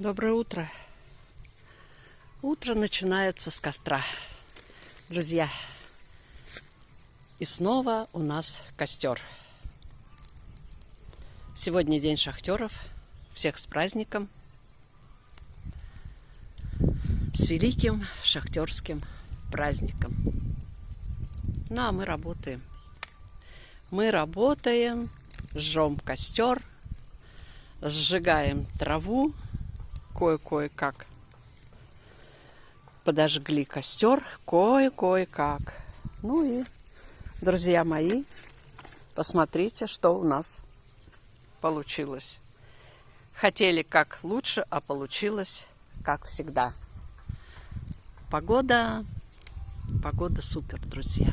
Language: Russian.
Доброе утро. Утро начинается с костра, друзья. И снова у нас костер. Сегодня день шахтеров. Всех с праздником. С великим шахтерским праздником. Ну, а мы работаем. Жжем костер, сжигаем траву. Кое-как подожгли костер, кое-как. Ну и, друзья мои, посмотрите, что у нас получилось. Хотели как лучше, а получилось как всегда. Погода супер, друзья.